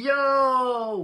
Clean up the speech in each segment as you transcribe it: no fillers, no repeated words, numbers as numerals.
Yo,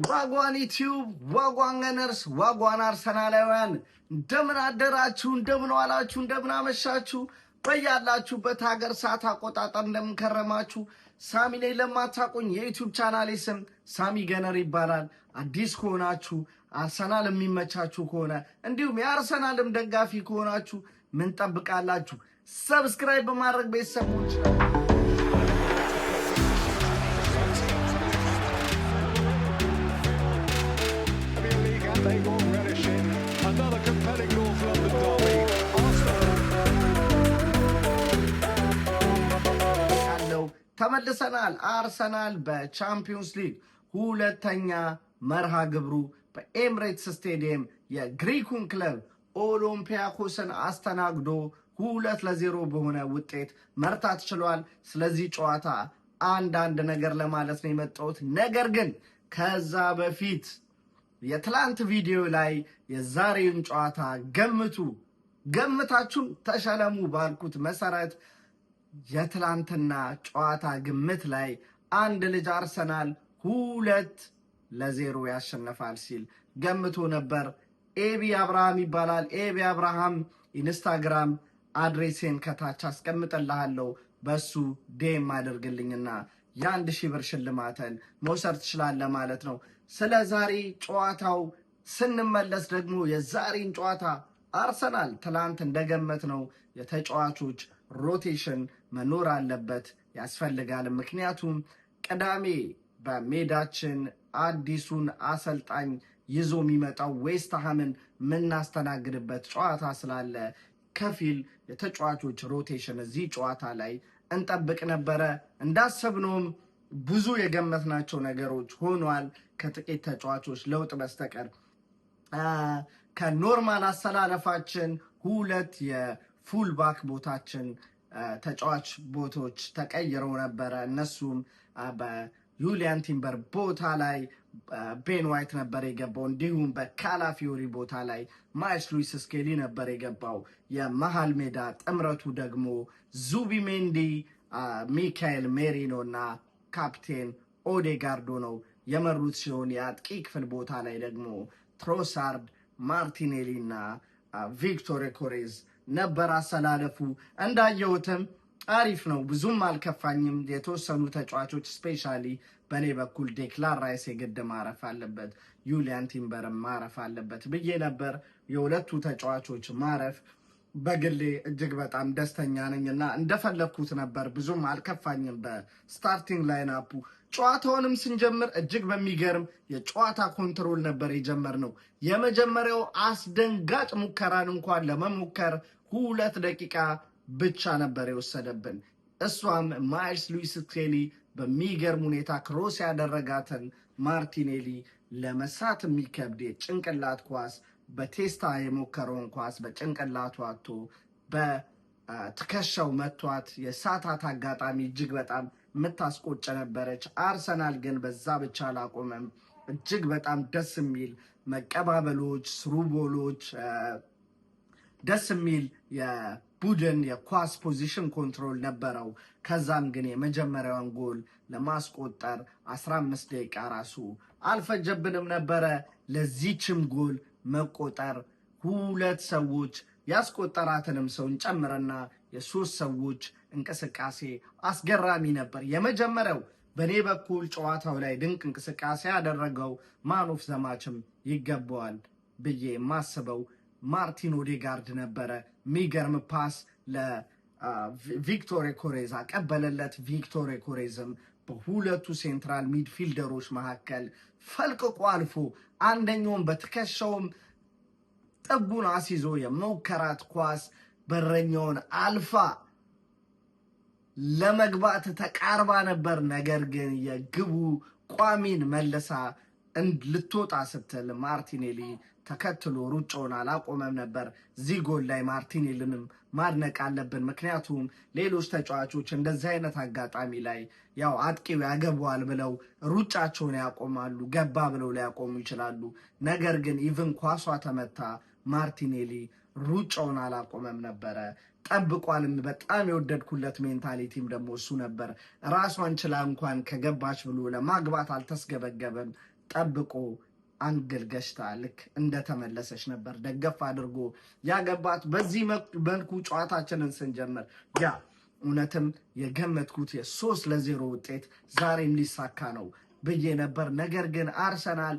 Wagwan YouTube, Wagwan Gunners, Wagwan አርሰናላውያን እንደምን አደራችሁ እንደምን ዋላችሁ እንደምን አመሻችሁ በያላችሁበት ሀገር ሰዓት አቆጣጠር እንደምን ከረማችሁ ሳሚ ነኝ ለማታውቁኝ የዩቲዩብ ቻናሌ ስም ሳሚ ገነር ይባላል አዲስ ከሆናችሁ አርሰናል የሚመቻችሁ ከሆነ እንዲሁም የአርሰናልም ደጋፊ ከሆናችሁ ምን ጠብቃላችሁ ሰብስክራይብ በማድረግ ቤተሰቦች They will relish it. Another compelling North London derby. Arsenal ተመልሰናል አርሰናል በቻምፒዮንስ ሊግ ሁለተኛ መርሃ ግብሩ በኤምሬትስ ስቴዲየም የግሪኩን ክለብ ኦሎምፒያኮስን አስተናግዶ 2-0 በሆነ ውጤት መርታት ችሏል። ስለዚህ ጨዋታ አንድ ነገር ለማለት ነው የመጣሁት። ነገር ግን ከዛ በፊት የትላንት ቪዲዮ ላይ የዛሬውን ጨዋታ ገምታችሁ ተሸለሙ ባልኩት መሰረት የትላንትና ጨዋታ ግምት ላይ አንድ ልጅ አርሰናል 2-0 ያሸነፋል ሲል ገምቶ ነበር። ኤቢ አብርሃም ይባላል። ኤቢ አብርሃም ኢንስታግራም አድሬሴን ከታች አስቀምጥልሃለሁ። በሱ ዴም አድርግልኝና የ1000 ብር ሽልማትን መውሰድ ትችላለህ ማለት ነው። ስለ ዛሬ ጨዋታው ስንመለስ ደግሞ የዛሬን ጨዋታ አርሰናል ትላንት እንደገመት ነው የተጫዋቾች ሮቴሽን መኖር አለበት ያስፈልጋል። ምክንያቱም ቅዳሜ በሜዳችን አዲሱን አሰልጣኝ ይዞ የሚመጣው ዌስትሃምን የምናስተናግድበት ጨዋታ ስላለ ከፊል የተጫዋቾች ሮቴሽን እዚህ ጨዋታ ላይ እንጠብቅ ነበረ። እንዳሰብነውም ብዙ የገመትናቸው ነገሮች ሆኗል። ከጥቂት ተጫዋቾች ለውጥ በስተቀር ከኖርማል አሰላለፋችን 2 የፉልባክ ቦታችን ተጫዋች ቦታዎች ተቀይረው ነበረ። እነሱም በዩሊያን ቲምበር ቦታ ላይ ቤን ዋይት ነበር የገባው። እንዲሁም በካላፊዮሪ ቦታ ላይ ማይልስ ሉዊስ ስኬሊ ነበር የገባው። የመሃል ሜዳ ጥምረቱ ደግሞ ዙቢሜንዲ፣ ሚካኤል ሜሪኖ እና ካፕቴን ኦዴጋርዶ ነው የመሩት ሲሆን የአጥቂ ክፍል ቦታ ላይ ደግሞ ትሮሳርድ፣ ማርቲኔሊ እና ቪክቶር ኮሬዝ ነበር አሰላለፉ። እንዳየሁትም አሪፍ ነው፣ ብዙም አልከፋኝም። የተወሰኑ ተጫዋቾች ስፔሻሊ በኔ በኩል ዴክላን ራይስ የግድ ማረፍ አለበት፣ ዩሊያን ቲምበርም ማረፍ አለበት ብዬ ነበር። የሁለቱ ተጫዋቾች ማረፍ በግሌ እጅግ በጣም ደስተኛ ነኝና እንደፈለኩት ነበር፣ ብዙም አልከፋኝም በስታርቲንግ ላይናፑ። ጨዋታውንም ስንጀምር እጅግ በሚገርም የጨዋታ ኮንትሮል ነበር የጀመርነው። የመጀመሪያው አስደንጋጭ ሙከራን እንኳን ለመሞከር 2 ደቂቃ ብቻ ነበር የወሰደብን። እሷም ማይልስ ሉዊስ ስኬሊ በሚገርም ሁኔታ ክሮስ ያደረጋትን ማርቲኔሊ ለመሳት የሚከብድ ጭንቅላት ኳስ በቴስታ የሞከረውን ኳስ በጭንቅላቱ አጥቶ በትከሻው መቷት። የሳታት አጋጣሚ እጅግ በጣም የምታስቆጨ ነበረች። አርሰናል ግን በዛ ብቻ አላቆመም። እጅግ በጣም ደስ የሚል መቀባበሎች፣ ስሩቦሎች፣ ደስ የሚል የቡድን የኳስ ፖዚሽን ኮንትሮል ነበረው። ከዛም ግን የመጀመሪያውን ጎል ለማስቆጠር 15 ደቂቃ ራሱ አልፈጀብንም ነበረ። ለዚህችም ጎል መቆጠር 2 ሰዎች ያስቆጠራትንም ሰው እንጨምርና የ3 ሰዎች እንቅስቃሴ አስገራሚ ነበር። የመጀመሪያው በኔ በኩል ጨዋታው ላይ ድንቅ እንቅስቃሴ ያደረገው ማን ኦፍ ዘ ማችም ይገባዋል ብዬ የማስበው ማርቲን ኦዴጋርድ ነበረ። የሚገርም ፓስ ለቪክቶር ኮሬዝ አቀበለለት። ቪክቶር ኮሬዝም በሁለቱ ሴንትራል ሚድፊልደሮች መካከል ፈልቅቆ አልፎ አንደኛውን በትከሻውም ጥቡን አስይዞ የመውከራት ኳስ በረኛውን አልፋ ለመግባት ተቃርባ ነበር። ነገር ግን የግቡ ቋሚን መልሳ ልትወጣ ስትል ማርቲኔሊ ተከትሎ ሩጫውን አላቆመም ነበር። እዚህ ጎል ላይ ማርቲኔሊንም ማድነቅ አለብን። ምክንያቱም ሌሎች ተጫዋቾች እንደዚህ አይነት አጋጣሚ ላይ ያው አጥቂው ያገባዋል ብለው ሩጫቸውን ያቆማሉ፣ ገባ ብለው ሊያቆሙ ይችላሉ። ነገር ግን ኢቭን ኳሷ ተመታ ማርቲኔሊ ሩጫውን አላቆመም ነበረ። ጠብቋልም። በጣም የወደድኩለት ሜንታሊቲም ደግሞ እሱ ነበር። ራሷን ችላ እንኳን ከገባች ብሎ ለማግባት አልተስገበገበም። ጠብቆ አንግል ገሽታ ልክ እንደተመለሰች ነበር ደገፍ አድርጎ ያገባት። በዚህ መልኩ ጨዋታችንን ስንጀምር ያ እውነትም የገመትኩት የ3-0 ውጤት ዛሬም ሊሳካ ነው ብዬ ነበር። ነገር ግን አርሰናል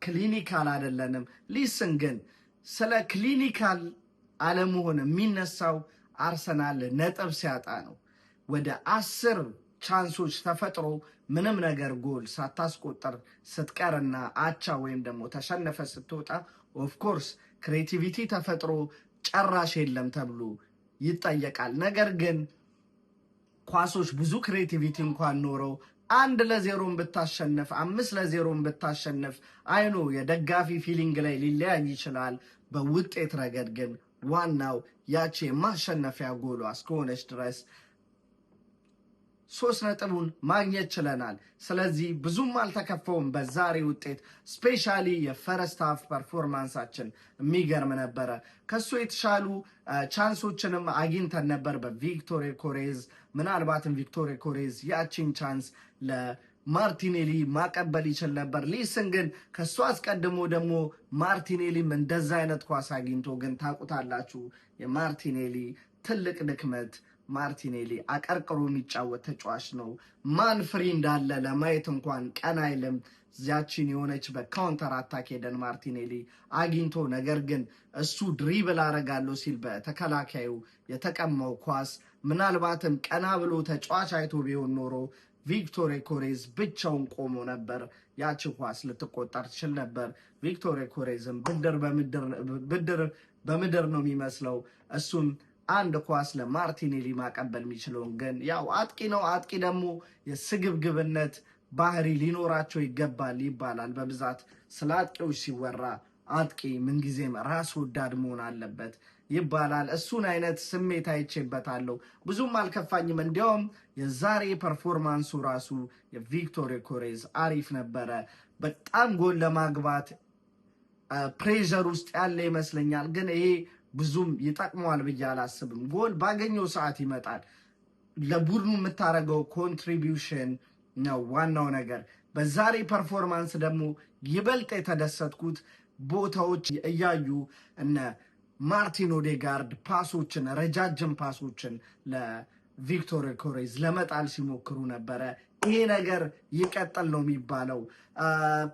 ክሊኒካል አይደለንም። ሊስን ግን ስለ ክሊኒካል አለመሆን የሚነሳው አርሰናል ነጥብ ሲያጣ ነው። ወደ 10 ቻንሶች ተፈጥሮ ምንም ነገር ጎል ሳታስቆጠር ስትቀርና አቻ ወይም ደግሞ ተሸነፈ ስትወጣ ኦፍኮርስ ክሬቲቪቲ ተፈጥሮ ጨራሽ የለም ተብሎ ይጠየቃል። ነገር ግን ኳሶች ብዙ ክሬቲቪቲ እንኳን ኖረው 1-0 ብታሸንፍ 5-0 ብታሸንፍ አይኖ የደጋፊ ፊሊንግ ላይ ሊለያይ ይችላል። በውጤት ረገድ ግን ዋናው ያቺ የማሸነፊያ ጎሏ እስከሆነች ድረስ 3 ነጥቡን ማግኘት ችለናል። ስለዚህ ብዙም አልተከፈውም በዛሬ ውጤት። ስፔሻሊ የፈረስት ሃፍ ፐርፎርማንሳችን የሚገርም ነበረ። ከሱ የተሻሉ ቻንሶችንም አግኝተን ነበር በቪክቶር ኮሬዝ። ምናልባትም ቪክቶር ኮሬዝ ያቺን ቻንስ ለማርቲኔሊ ማቀበል ይችል ነበር። ሊስን ግን ከሱ አስቀድሞ ደግሞ ማርቲኔሊም እንደዛ አይነት ኳስ አግኝቶ ግን ታውቁታላችሁ የማርቲኔሊ ትልቅ ድክመት ማርቲኔሊ አቀርቅሮ የሚጫወት ተጫዋች ነው። ማን ፍሪ እንዳለ ለማየት እንኳን ቀን አይልም። ዚያችን የሆነች በካውንተር አታክ ሄደን ማርቲኔሊ አግኝቶ ነገር ግን እሱ ድሪብል አረጋለሁ ሲል በተከላካዩ የተቀማው ኳስ ምናልባትም ቀና ብሎ ተጫዋች አይቶ ቢሆን ኖሮ ቪክቶር ኮሬዝ ብቻውን ቆሞ ነበር። ያቺ ኳስ ልትቆጠር ትችል ነበር። ቪክቶር ኮሬዝም ብድር በምድር ነው የሚመስለው። እሱም አንድ ኳስ ለማርቲኔሊ ማቀበል የሚችለውን ግን ያው አጥቂ ነው። አጥቂ ደግሞ የስግብግብነት ባህሪ ሊኖራቸው ይገባል ይባላል። በብዛት ስለ አጥቂዎች ሲወራ አጥቂ ምንጊዜም ራስ ወዳድ መሆን አለበት ይባላል። እሱን አይነት ስሜት አይቼበታለሁ። ብዙም አልከፋኝም። እንዲያውም የዛሬ ፐርፎርማንሱ ራሱ የቪክቶር ኮሬዝ አሪፍ ነበረ። በጣም ጎል ለማግባት ፕሬዠር ውስጥ ያለ ይመስለኛል። ግን ይሄ ብዙም ይጠቅመዋል ብዬ አላስብም። ጎል ባገኘው ሰዓት ይመጣል። ለቡድኑ የምታደርገው ኮንትሪቢዩሽን ነው ዋናው ነገር። በዛሬ ፐርፎርማንስ ደግሞ ይበልጥ የተደሰትኩት ቦታዎች እያዩ እነ ማርቲን ኦዴጋርድ ፓሶችን ረጃጅም ፓሶችን ለቪክቶር ኮሬዝ ለመጣል ሲሞክሩ ነበረ። ይሄ ነገር ይቀጥል ነው የሚባለው።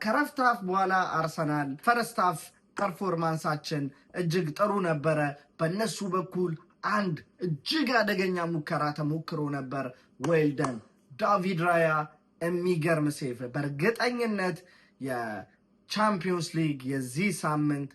ከረፍት ሃፍ በኋላ አርሰናል ፈረስት ሃፍ ፐርፎርማንሳችን እጅግ ጥሩ ነበረ። በእነሱ በኩል አንድ እጅግ አደገኛ ሙከራ ተሞክሮ ነበር። ዌልደን ዳቪድ ራያ የሚገርም ሴፍ። በእርግጠኝነት የቻምፒዮንስ ሊግ የዚህ ሳምንት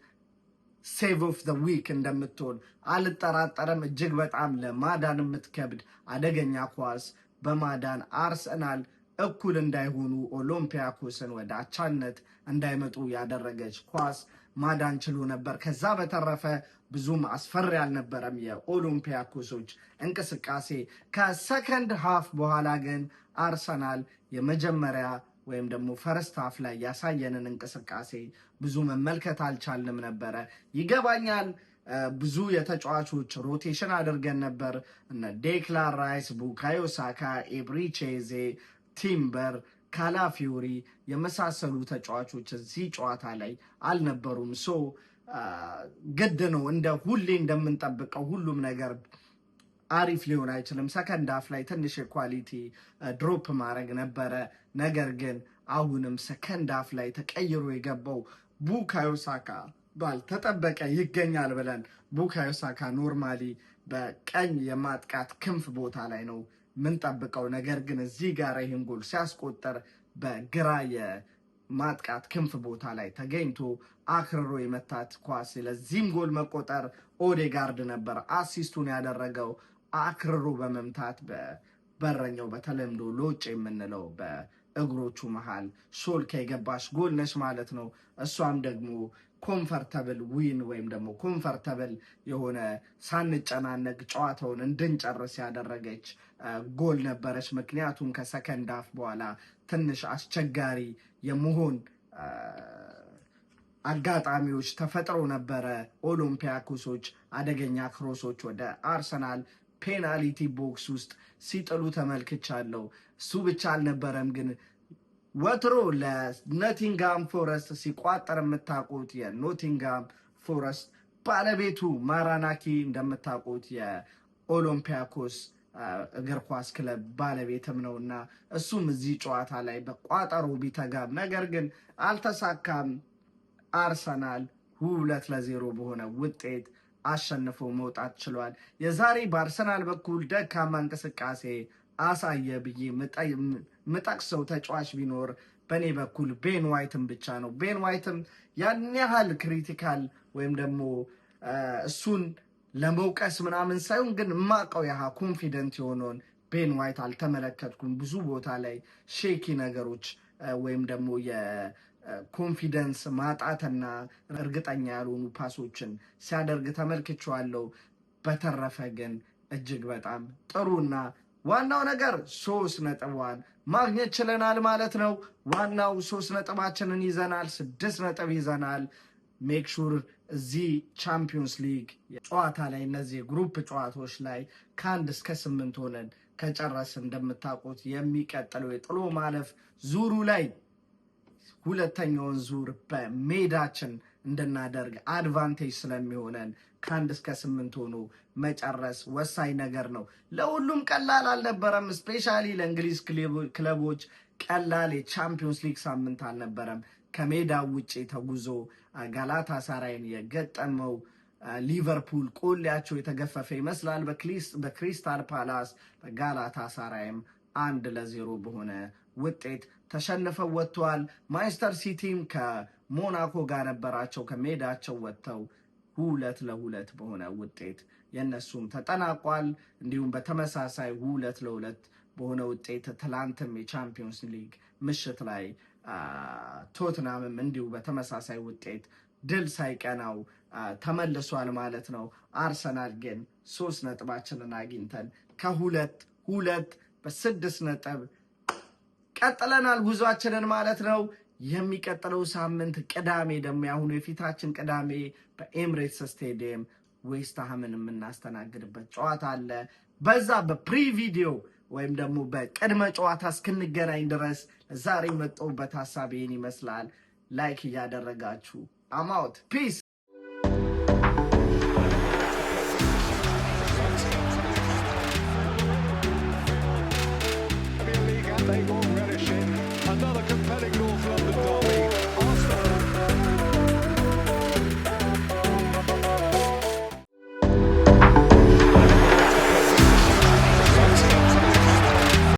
ሴቭ ኦፍ ዘ ዊክ እንደምትሆን አልጠራጠረም። እጅግ በጣም ለማዳን የምትከብድ አደገኛ ኳስ በማዳን አርሰናል እኩል እንዳይሆኑ ኦሎምፒያኮስን ወደ አቻነት እንዳይመጡ ያደረገች ኳስ ማዳን ችሎ ነበር። ከዛ በተረፈ ብዙም አስፈሪ አልነበረም የኦሎምፒያኮሶች እንቅስቃሴ። ከሰከንድ ሃፍ በኋላ ግን አርሰናል የመጀመሪያ ወይም ደግሞ ፈረስት ሃፍ ላይ ያሳየንን እንቅስቃሴ ብዙ መመልከት አልቻልንም ነበረ። ይገባኛል ብዙ የተጫዋቾች ሮቴሽን አድርገን ነበር። እነ ዴክላን ራይስ፣ ቡካዮ ሳካ፣ ኤብሪቼዜ፣ ቲምበር፣ ካላፊዮሪ የመሳሰሉ ተጫዋቾች እዚህ ጨዋታ ላይ አልነበሩም። ግድ ነው እንደ ሁሌ እንደምንጠብቀው ሁሉም ነገር አሪፍ ሊሆን አይችልም። ሰከንድ ሃፍ ላይ ትንሽ የኳሊቲ ድሮፕ ማድረግ ነበረ። ነገር ግን አሁንም ሰከንድ ሃፍ ላይ ተቀይሮ የገባው ቡካዮ ሳካ ባልተጠበቀ ይገኛል ብለን ቡካዮ ሳካ ኖርማሊ በቀኝ የማጥቃት ክንፍ ቦታ ላይ ነው ምንጠብቀው። ነገር ግን እዚህ ጋር ይህን ጎል ሲያስቆጠር በግራ የማጥቃት ክንፍ ቦታ ላይ ተገኝቶ አክርሮ የመታት ኳስ። ለዚህም ጎል መቆጠር ኦዴጋርድ ነበር አሲስቱን ያደረገው። አክርሮ በመምታት በበረኛው በተለምዶ ሎጭ የምንለው በእግሮቹ መሃል ሾልካ የገባሽ ጎል ነች ማለት ነው። እሷም ደግሞ ኮምፈርተብል ዊን ወይም ደግሞ ኮምፈርተብል የሆነ ሳንጨናነቅ ጨዋታውን እንድንጨርስ ያደረገች ጎል ነበረች። ምክንያቱም ከሰከንድ ሃፍ በኋላ ትንሽ አስቸጋሪ የመሆን አጋጣሚዎች ተፈጥሮ ነበረ። ኦሎምፒያኮሶች አደገኛ ክሮሶች ወደ አርሰናል ፔናልቲ ቦክስ ውስጥ ሲጥሉ ተመልክቻለሁ። እሱ ብቻ አልነበረም ግን ወትሮ ለኖቲንጋም ፎረስት ሲቋጠር የምታውቁት የኖቲንጋም ፎረስት ባለቤቱ ማራናኪ እንደምታውቁት የኦሎምፒያኮስ እግር ኳስ ክለብ ባለቤትም ነውና እሱም እዚህ ጨዋታ ላይ በቋጠሮ ቢተጋም ነገር ግን አልተሳካም። አርሰናል 2-0 በሆነ ውጤት አሸንፎ መውጣት ችሏል። የዛሬ በአርሰናል በኩል ደካማ እንቅስቃሴ አሳየ ብዬ ምጠቅሰው ተጫዋች ቢኖር በእኔ በኩል ቤን ዋይትም ብቻ ነው። ቤን ዋይትም ያን ያህል ክሪቲካል ወይም ደግሞ እሱን ለመውቀስ ምናምን ሳይሆን ግን የማውቀው ያህ ኮንፊደንት የሆነውን ቤን ዋይት አልተመለከትኩም። ብዙ ቦታ ላይ ሼኪ ነገሮች ወይም ደግሞ የኮንፊደንስ ማጣትና እርግጠኛ ያልሆኑ ፓሶችን ሲያደርግ ተመልክቼዋለሁ። በተረፈ ግን እጅግ በጣም ጥሩና ዋናው ነገር 3 ነጥቧን ማግኘት ችለናል ማለት ነው። ዋናው 3 ነጥባችንን ይዘናል፣ 6 ነጥብ ይዘናል። ሜክ ሹር እዚህ ቻምፒዮንስ ሊግ ጨዋታ ላይ እነዚህ ግሩፕ ጨዋታዎች ላይ ከ1 እስከ 8 ሆነን ከጨረስ እንደምታውቁት የሚቀጥለው የጥሎ ማለፍ ዙሩ ላይ ሁለተኛውን ዙር በሜዳችን እንድናደርግ አድቫንቴጅ ስለሚሆነን ከ1 እስከ 8 ሆኖ መጨረስ ወሳኝ ነገር ነው። ለሁሉም ቀላል አልነበረም። ስፔሻሊ ለእንግሊዝ ክለቦች ቀላል የቻምፒዮንስ ሊግ ሳምንት አልነበረም። ከሜዳው ውጭ ተጉዞ ጋላታ ሳራይን የገጠመው ሊቨርፑል ቆሌያቸው የተገፈፈ ይመስላል። በክሪስታል ፓላስ በጋላታ ሳራይም 1-0 በሆነ ውጤት ተሸንፈው ወጥተዋል። ማንቸስተር ሲቲም ከሞናኮ ጋር ነበራቸው። ከሜዳቸው ወጥተው 2-2 በሆነ ውጤት የነሱም ተጠናቋል። እንዲሁም በተመሳሳይ 2-2 በሆነ ውጤት ትላንትም የቻምፒዮንስ ሊግ ምሽት ላይ ቶትናምም እንዲሁ በተመሳሳይ ውጤት ድል ሳይቀናው ተመልሷል ማለት ነው። አርሰናል ግን 3 ነጥባችንን አግኝተን ከ2 በ6 ነጥብ ቀጥለናል ጉዟችንን ማለት ነው። የሚቀጥለው ሳምንት ቅዳሜ ደግሞ ያሁኑ የፊታችን ቅዳሜ በኤምሬትስ ስቴዲየም ዌስትሃምን የምናስተናግድበት ጨዋታ አለ። በዛ በፕሪቪዲዮ ወይም ደግሞ በቅድመ ጨዋታ እስክንገናኝ ድረስ ዛሬ መጣሁበት ሀሳብ ይህን ይመስላል። ላይክ እያደረጋችሁ አማውት ፒስ They go